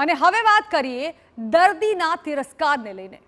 અને હવે વાત કરીએ દર્દીના તિરસ્કારને લઈને।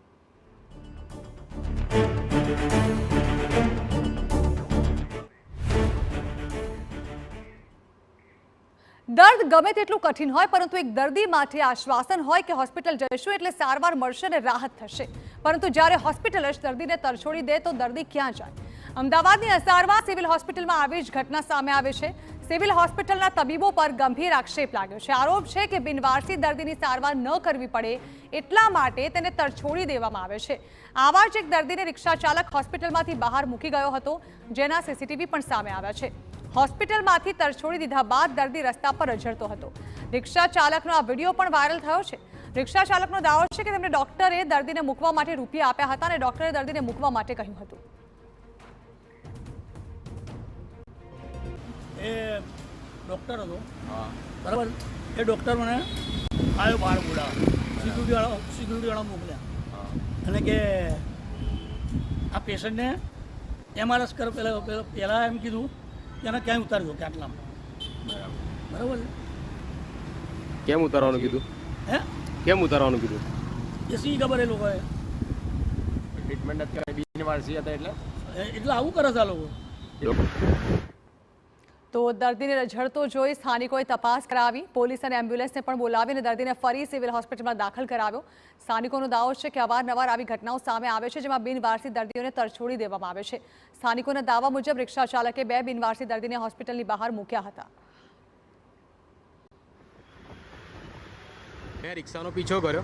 દર્દ ગમે તેટલું કઠિન હોય પરંતુ એક દર્દી માટે આશ્વાસન હોય કે હોસ્પિટલ જઈશું એટલે સારવાર મળશે અને રાહત થશે, પરંતુ જ્યારે હોસ્પિટલ જ દર્દીને તરછોડી દે તો દર્દી ક્યાં જાય? અમદાવાદની અસારમાં સિવિલ હોસ્પિટલમાં આવી જ ઘટના સામે આવી છે। સિવિલ હોસ્પિટલના તબીબો પર ગંભીર આક્ષેપ લાગ્યો છે। આરોપ છે કે બિનવારસી દર્દીની સારવાર ન કરવી પડે એટલા માટે તેને તરછોડી દેવામાં આવે છે। આવા જ એક દર્દીને રિક્ષા ચાલક હોસ્પિટલમાંથી બહાર મૂકી ગયો હતો, જેના સીસીટીવી પણ સામે આવ્યા છે। હોસ્પિટલમાંથી તરછોડી દીધા બાદ દર્દી રસ્તા પર રઝળતો હતો। રિક્ષા ચાલકનો આ વિડીયો પણ વાયરલ થયો છે। રિક્ષા ચાલકનો દાવો છે કે તેમને ડોક્ટરે દર્દીને મૂકવા માટે રૂપિયા આપ્યા હતા અને ડોક્ટરે દર્દીને મૂકવા માટે કહ્યું હતું। એ ડૉક્ટર હતો, બરાબર। એ ડૉક્ટર મને આવ્યો બહાર બોલાવા, સિક્યુરિટીવાળા મોકલ્યા અને કે આ પેશન્ટને એમઆરએસ કરો પહેલાં એમ કીધું કે એને ક્યાંય ઉતારજો કે આટલામાં, બરાબર। કેમ ઉતારવાનું કીધું? કેમ ઉતારવાનું કીધું? એ સી ખબર એ લોકોએ ટ્રીટમેન્ટ અત્યારે બિનવારસી હતા એટલે આવું કરે છે આ લોકો। તો દર્દીને રઝળતો જોઈ સ્થાનિકોએ તપાસ કરાવી। પોલીસ અને એમ્બ્યુલન્સને પણ બોલાવીને દર્દીને ફરી સિવિલ હોસ્પિટલમાં દાખલ કરાવ્યો। સ્થાનિકોનો દાવો છે કે અવારનવાર આવી ઘટનાઓ સામે આવે છે, જેમાં બિનવારસી દર્દીઓને તરછોડી દેવામાં આવે છે। સ્થાનિકોના દાવા મુજબ રિક્ષા ચાલકે 2 બિનવારસી દર્દીને હોસ્પિટલની બહાર મૂક્યા હતા। મેં રિક્ષાનો પીછો કર્યો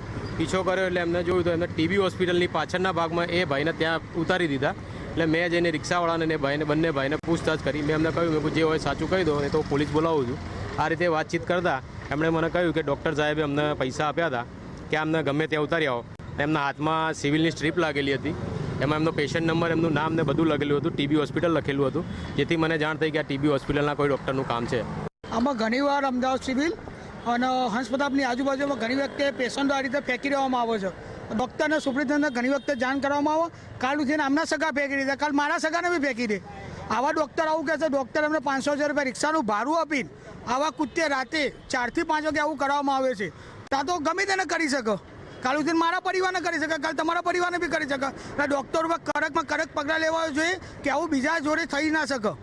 એટલે એમને જોયું તો એમને ટીબી હોસ્પિટલની પાછળના ભાગમાં એ ભાઈને ત્યાં ઉતારી દીધા। એટલે મેં જઈને રિક્ષાવાળાને બંને ભાઈને પૂછતાછ કરી। મેં એમને કહ્યું કે જે હોય સાચું કહી દો, નહીં તો પોલીસ બોલાવું છું। આ રીતે વાતચીત કરતા એમણે મને કહ્યું કે ડૉક્ટર સાહેબે અમને પૈસા આપ્યા હતા કે અમને ગમે ત્યાં ઉતારી આવો। એમના હાથમાં સિવિલની સ્ટ્રીપ લાગેલી હતી, એમાં એમનો પેશન્ટ નંબર, એમનું નામ ને બધું લખેલું હતું, ટીબી હોસ્પિટલ લખેલું હતું, જેથી મને જાણ થઈ કે આ ટીબી હોસ્પિટલના કોઈ ડૉક્ટરનું કામ છે। આમાં ઘણીવાર અમદાવાદ સિવિલ અને હંસ પ્રતાપની આજુબાજુમાં ઘણી વખતે પેશન્ટો આ રીતે ફેંકી દેવામાં આવે છે। ડૉક્ટરને સુપ્રિન્ટેન્ડન્ટને ઘણી વખતે જાણ કરવામાં આવે, કાલ ઉઠીને આમના સગા ફેંકી દીધા, કાલ મારા સગાને બી ફેંકી દે। આવા ડૉક્ટર આવું કહે છે, ડૉક્ટર એમને 500,000 રૂપિયા રિક્ષાનું ભાડું આપીને આવા કુત્તે રાતે 4 થી 5 વાગે આવું કરવામાં આવે છે। ત્યાં તો ગમે તેને કરી શકે, કાલ ઉઠીને મારા પરિવારને કરી શકે, કાલ તમારા પરિવારને બી કરી શકે। એટલે ડૉક્ટર ઉપર કડકમાં કડક પગલાં લેવા જોઈએ કે આવું બીજા જોડે થઈ ના શકે।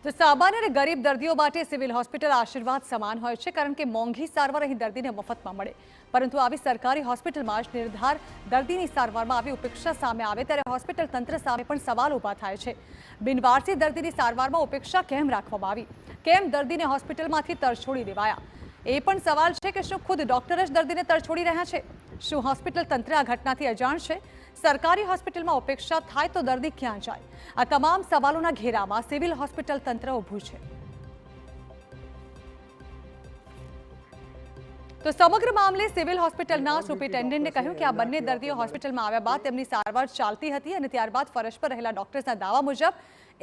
તો સામાન્ય અને ગરીબ દર્દીઓ માટે સિવિલ હોસ્પિટલ આશીર્વાદ સમાન હોય છે, કારણ કે મોંઘી સારવાર અહીં દર્દીને મફતમાં મળે, પરંતુ આવી સરકારી હોસ્પિટલમાં જ નિર્ધાર દર્દીની સારવારમાં આવી ઉપેક્ષા સામે આવે ત્યારે હોસ્પિટલ તંત્ર સામે પણ સવાલ ઊભા થાય છે। બિનવારસી દર્દીની સારવારમાં ઉપેક્ષા કેમ રાખવામાં આવી? કેમ દર્દીને હોસ્પિટલમાંથી તરછોડી દેવાયા? એ પણ સવાલ છે કે શું ખુદ ડોક્ટર જ દર્દીને તરછોડી રહ્યા છે? શું હોસ્પિટલ તંત્ર આ ઘટનાથી અજાણ છે? સરકારી હોસ્પિટલમાં ઉપેક્ષા થાય તો દર્દી ક્યાં જાય? આ તમામ સવાલોના ઘેરામાં સિવિલ હોસ્પિટલ તંત્ર ઊભું છે। તો સમગ્ર મામલે સિવિલ હોસ્પિટલના સુપ્રિન્ટેન્ડન્ટે કહ્યું કે આ બંને દર્દીઓ હોસ્પિટલમાં આવ્યા બાદ તેમની સારવાર ચાલતી હતી અને ત્યારબાદ ફરજ પર રહેલા ડોક્ટર્સના દાવા મુજબ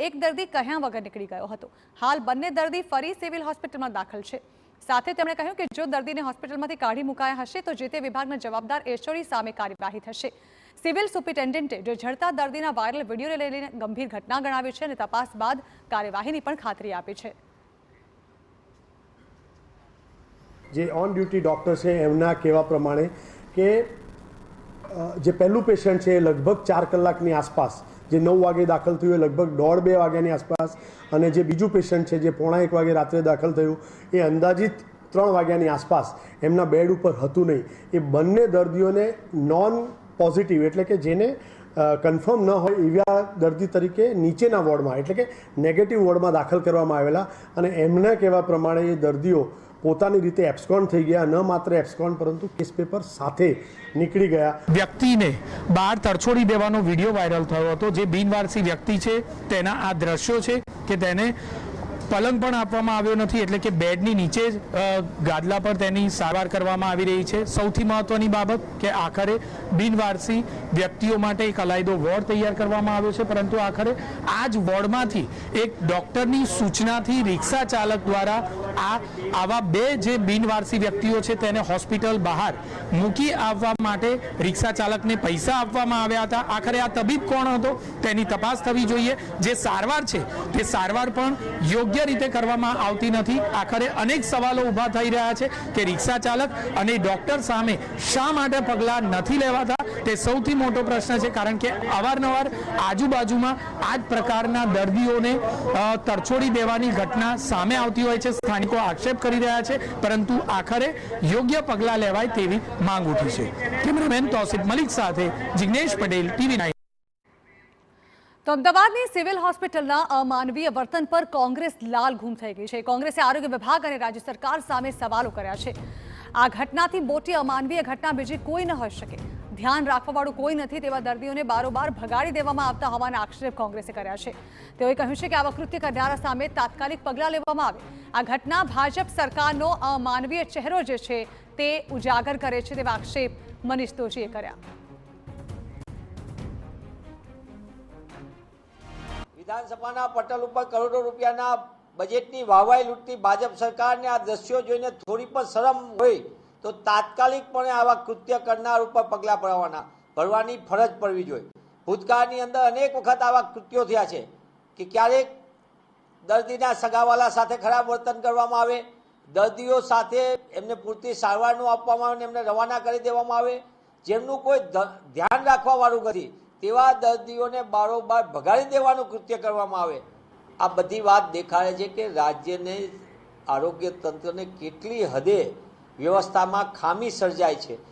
એક દર્દી કહ્યા વગર નીકળી ગયો હતો। હાલ બંને દર્દી ફરી સિવિલ હોસ્પિટલમાં દાખલ છે। સાથે તેમણે કહ્યું કે જો દર્દીને હોસ્પિટલમાંથી કાઢી મુકાયા હશે તો જે તે વિભાગના જવાબદાર એચઓડી સામે કાર્યવાહી થશે। સિવિલ સુપ્રિન્ટેન્ડન્ટે રઝળતા દર્દીના વાયરલ વિડીયોને લઈને ગંભીર ઘટના ગણાવી છે અને તપાસ બાદ કાર્યવાહીની પણ ખાતરી આપી છે। જે ઓન ડ્યુટી ડૉક્ટર છે એમના કહેવા પ્રમાણે કે જે પહેલું પેશન્ટ છે એ લગભગ 4 કલાકની આસપાસ, જે 9 વાગે દાખલ થયું એ લગભગ 1:30-2 વાગ્યાની આસપાસ, અને જે બીજું પેશન્ટ છે જે 1:45 વાગે રાત્રે દાખલ થયું એ અંદાજિત 3 વાગ્યાની આસપાસ એમના બેડ ઉપર હતું નહીં। એ બંને દર્દીઓને નોન પોઝિટિવ એટલે કે જેને કન્ફર્મ ન હોય એવા દર્દી તરીકે નીચેના વોર્ડમાં એટલે કે નેગેટિવ વોર્ડમાં દાખલ કરવામાં આવેલા, અને એમના કહેવા પ્રમાણે એ દર્દીઓ પોતાની રીતે એબ્સ્કોન્ડ થઈ ગયા। ન માત્ર એબ્સ્કોન્ડ પરંતુ કેસ પેપર સાથે નીકળી ગયા। વ્યક્તિને બહાર તરછોડી દેવાનો વિડીયો વાયરલ થયો હતો। જે બિનવારસી વ્યક્તિ છે તેના આ દ્રશ્યો છે કે તેને પલંગ પણ આપવામાં આવ્યો નથી, એટલે કે બેડની નીચે જ ગાદલા પર તેની સારવાર કરવામાં આવી રહી છે। સૌથી મહત્વની બાબત કે આખરે બિનવારસી વ્યક્તિઓ માટે એક અલાયદો વોર્ડ તૈયાર કરવામાં આવ્યો છે, પરંતુ આખરે આ જ વોર્ડમાંથી એક ડૉક્ટરની સૂચનાથી રિક્ષા ચાલક દ્વારા આવા 2 જે બિનવારસી વ્યક્તિઓ છે તેને હોસ્પિટલ બહાર મૂકી આવવા માટે રિક્ષા ચાલકને પૈસા આપવામાં આવ્યા હતા। આખરે આ તબીબ કોણ હતો તેની તપાસ થવી જોઈએ। જે સારવાર છે તે સારવાર પણ યોગ્ય યોગ્ય રીતે કરવામાં આવતી નથી. આખરે અનેક સવાલો ઊભા થઈ રહ્યા છે કે રિક્ષા ચાલક અને ડોક્ટર સામે શા માટે પગલાં નથી લેવાતા, તે સૌથી મોટો પ્રશ્ન છે. કારણ કે અવારનવાર આજુબાજુમાં આ જ પ્રકારના દર્દીઓને તરછોડી દેવાની ઘટના સામે આવતી હોય છે. સ્થાનિકો આક્ષેપ કરી રહ્યા છે, પરંતુ આખરે યોગ્ય પગલાં લેવાય તેવી માંગ ઉઠી છે. કેમેરામેન તૌસિફ મલિક સાથે જિગ્નેશ પટેલ, TV9. તો અમદાવાદની સિવિલ હોસ્પિટલના અમાનવીય વર્તન પર કોંગ્રેસ લાલ ઘૂમ થઈ ગઈ છે. કોંગ્રેસે આરોગ્ય વિભાગ અને રાજ્ય સરકાર સામે સવાલો કર્યા છે. આ ઘટનાથી મોટી અમાનવીય ઘટના બીજી કોઈ ન હોઈ શકે. ધ્યાન રાખવાવાળું કોઈ નથી તેવા દર્દીઓને બારોબાર ભગાડી દેવામાં આવતા હોવાના આક્ષેપ કોંગ્રેસે કર્યા છે. તેઓએ કહ્યું છે કે આવા કૃત્ય કરનારા સામે તાત્કાલિક પગલાં લેવામાં આવે. આ ઘટના ભાજપ સરકારનો અમાનવીય ચહેરો જે છે તે ઉજાગર કરે છે તેવા આક્ષેપ મનીષ દોશીએ કર્યા. વિધાનસભાના પટલ ઉપર કરોડો રૂપિયાના બજેટની વાહવાઈ લૂંટતી ભાજપ સરકારને આ દ્રશ્યો જોઈને થોડી પણ શરમ હોય તો તાત્કાલિકપણે આવા કૃત્ય કરનાર ઉપર પગલાં ભરવાની ફરજ પડવી જોઈએ. ભૂતકાળની અંદર અનેક વખત આવા કૃત્યો થયા છે કે ક્યારેક દર્દીના સગાવાલા સાથે ખરાબ વર્તન કરવામાં આવે, દર્દીઓ સાથે એમને પૂરતી સારવાર ન આપવામાં આવે, એમને રવાના કરી દેવામાં આવે. જેમનું કોઈ ધ્યાન રાખવાવાળું નથી તેવા દર્દીઓને બારોબાર ભગાડી દેવાનું કૃત્ય કરવામાં આવે. આ બધી વાત દેખાડે છે કે રાજ્યને આરોગ્ય તંત્રને કેટલી હદે વ્યવસ્થામાં ખામી સર્જાય છે.